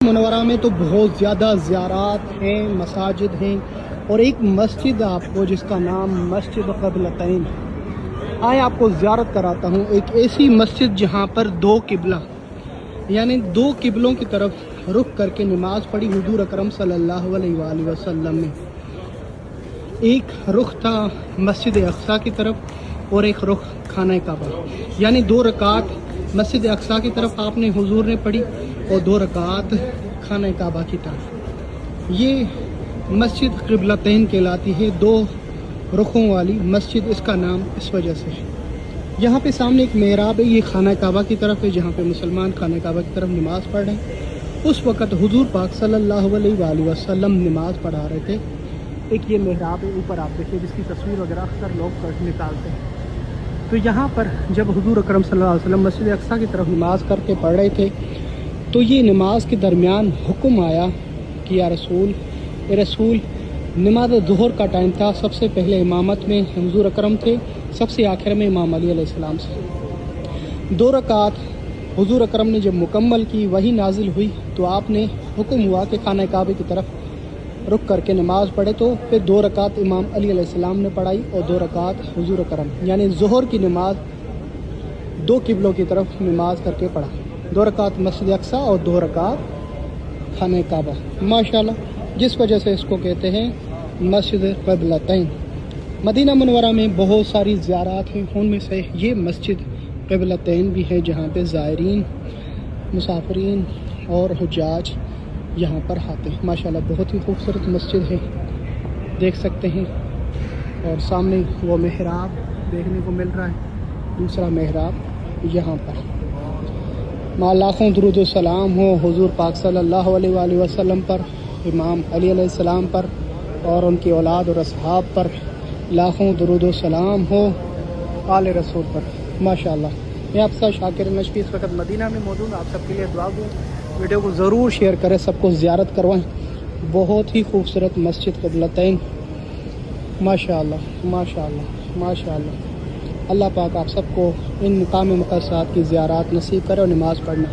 मुनव्वरा में तो बहुत ज़्यादा ज़ियारात हैं, मसाजिद हैं और एक मस्जिद आपको जिसका नाम मस्जिद क़िबलतैन। आए आपको ज़ियारत कराता हूँ एक ऐसी मस्जिद जहाँ पर दो किबला यानी दो किबलों की तरफ रुख करके नमाज पढ़ी हुजूर अकरम सल्लल्लाहु अलैहि वसल्लम ने। एक रुख था मस्जिद अक़सा की तरफ और एक रुख खाना काबा, यानी 2 रकात मस्जिद अक़सा की तरफ आपने हुजूर ने पढ़ी और 2 रकात खाना काबा की तरफ। ये मस्जिद क़िबलतैन कहलाती है, 2 रुखों वाली मस्जिद इसका नाम इस वजह से है। यहाँ पे सामने एक मेहराब है, ये खाना काबा की तरफ है जहाँ पे मुसलमान खाना काबा की तरफ नमाज़ पढ़ रहे हैं। उस वक़्त हुजूर पाक सल्लल्लाहु अलैहि वसल्लम नमाज़ पढ़ा रहे थे। एक ये मेहराब है ऊपर आप देखिए, जिसकी तस्वीर वगैरह अक्सर लोग निकालते हैं। तो यहाँ पर जब हुजूर अकरम सल्लल्लाहु अलैहि वसल्लम मस्जिद अक़सा की तरफ नमाज़ करके पढ़ रहे थे तो ये नमाज के दरमियान हुक्म आया कि या रसूल नमाज ज़ुहर का टाइम था, सबसे पहले इमामत में हुजूर अकरम थे, सबसे आखिर में इमाम अली अलैहिस्सलाम से 2 रकात हुजूर अकरम ने जब मुकम्मल की वही नाजिल हुई तो आपने हुक्म हुआ कि खाना काबे की तरफ रुक करके नमाज़ पढ़े। तो फिर 2 रकात इमाम अली अलैहिस्सलाम ने पढ़ाई और 2 रकात हुजूर अकरम, यानी ज़ुहर की नमाज 2 किबलों की तरफ नमाज करके पढ़ा। 2 रकात मस्जिद अक़सा और 2 रकात खाना काबा, माशाल्लाह, जिस वजह से इसको कहते हैं मस्जिद क़िबलतैन। मदीना मुनव्वरा में बहुत सारी ज़ियारात हैं, उनमें से ये मस्जिद क़िबलतैन भी है जहाँ पे ज़ायरीन, मुसाफिरीन और हुज्जाज यहाँ पर आते हैं। माशाल्लाह बहुत ही खूबसूरत मस्जिद है, देख सकते हैं। और सामने वो मेहराब देखने को मिल रहा है, दूसरा मेहराब यहाँ पर। लाखों दुरूद व सलाम हो हुजूर पाक सल्लल्लाहु अलैहि वसल्लम पर, इमाम अली अलैहिस्सलाम पर और उनकी औलाद और असहाब पर। लाखों दुरूद व सलाम हो आले रसूल पर। माशाल्लाह। मैं आपका शाकिर नशफी इस वक्त मदीना में मौजूद, आप सबके लिए दुआ दूँ। वीडियो को ज़रूर शेयर करें, सबको ज़ियारत करवाएं। बहुत ही खूबसूरत मस्जिद क़िबलतैन, माशाल्लाह माशाल्लाह माशाल्लाह। अल्लाह पाक आप सबको इन मुकाम मुक़द्दसात की ज़ियारत नसीब करे और नमाज़ पढ़ना